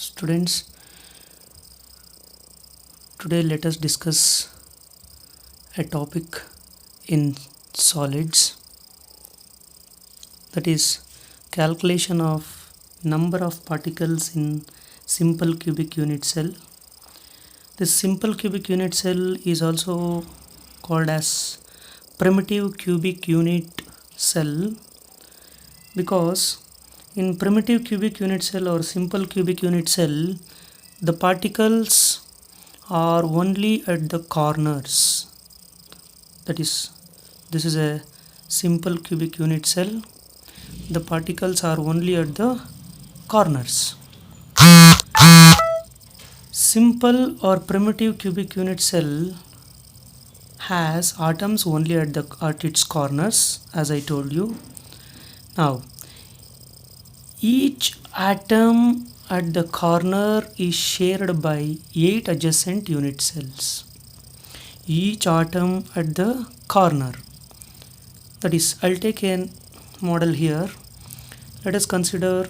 Students, today let us discuss a topic in solids, that is calculation of number of particles in simple cubic unit cell. This simple cubic unit cell is also called as primitive cubic unit cell because in primitive cubic unit cell or simple cubic unit cell, the particles are only at the corners. That is, this is a simple cubic unit cell. The particles are only at the corners. Simple or primitive cubic unit cell has atoms only at its corners, as I told you. Now, each atom at the corner is shared by 8 adjacent unit cells. Each atom at the corner. That is, I'll take a model here. Let us consider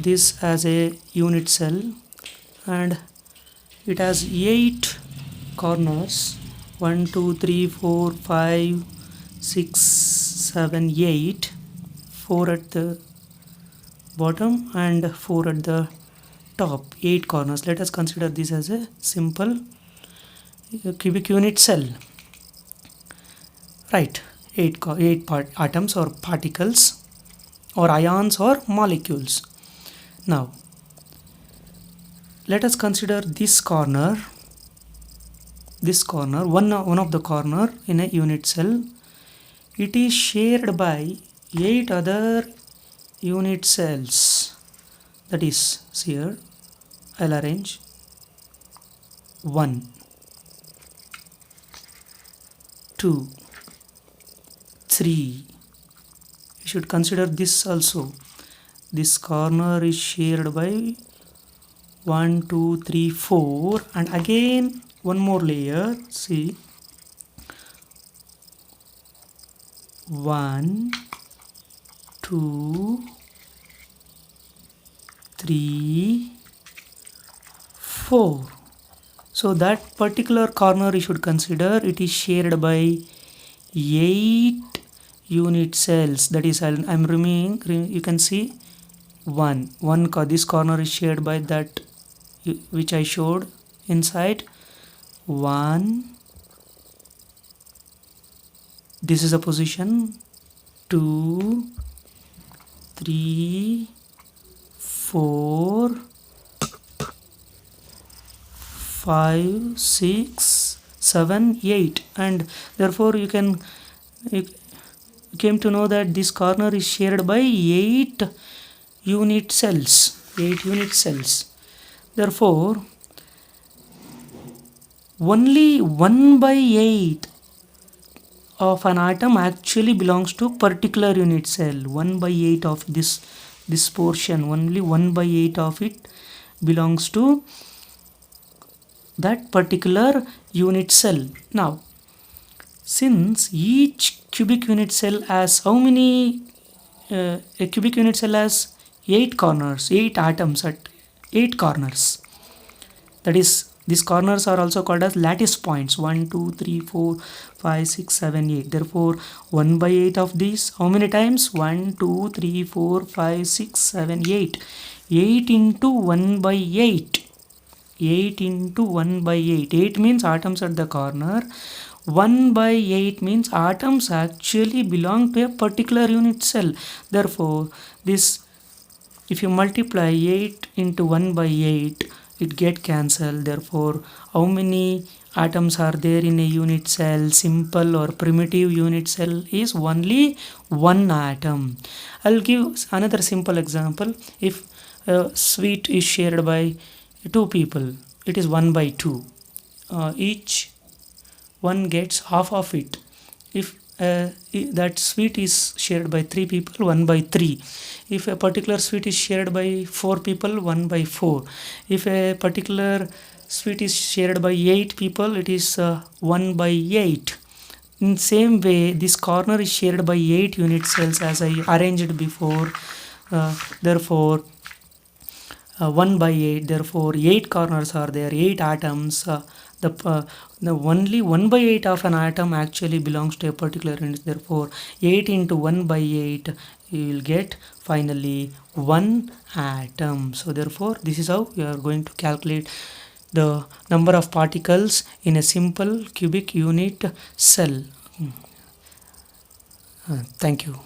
this as a unit cell and it has 8 corners. 1, 2, 3, 4, 5, 6, 7, 8. 4 at the bottom and 4 at the top. 8 corners. Let us consider this as a simple cubic unit cell. Right. 8 atoms or particles or ions or molecules. Now, let us consider this corner, one of the corner in a unit cell. It is shared by 8 other unit cells. That is, here I'll arrange 1, 2, 3. You should consider this also. This corner is shared by 1, 2, 3, 4 and again one more layer. See, 1, 2, 3, 4. So that particular corner you should consider it is shared by 8 unit cells. That is, I'm removing, you can see this corner is shared by that which I showed inside. 1, this is a position. 2, 3, 4, 5, 6, 7, 8, and therefore you came to know that this corner is shared by 8 unit cells. 8 unit cells. Therefore, only 1 by 8 of an atom actually belongs to particular unit cell. 1 by 8 of this portion, only 1 by 8 of it belongs to that particular unit cell. Now, since each cubic unit cell has how many? A cubic unit cell has 8 corners, 8 atoms at 8 corners. That is, these corners are also called as lattice points. 1, 2, 3, 4, 5, 6, 7, 8. Therefore, 1 by 8 of these, how many times? 1, 2, 3, 4, 5, 6, 7, 8. 8 into 1 by 8. 8 into 1 by 8. 8 means atoms at the corner. 1 by 8 means atoms actually belong to a particular unit cell. Therefore, this, if you multiply 8 into 1 by 8, it get cancelled. Therefore, how many atoms are there in a unit cell? Simple or primitive unit cell is only 1 atom. I'll give another simple example. If a sweet is shared by 2 people, it is 1 by 2. Each one gets half of it. If that sweet is shared by 3 people, 1 by 3. If a particular sweet is shared by 4 people, 1 by 4. If a particular sweet is shared by 8 people, it is 1 by 8. In same way, this corner is shared by 8 unit cells as I arranged before. Therefore, 1 by 8, therefore 8 corners are there, 8 atoms. The only 1 by 8 of an atom actually belongs to a particular unit, therefore 8 into 1 by 8, you will get finally 1 atom. So therefore this is how you are going to calculate the number of particles in a simple cubic unit cell. Thank you.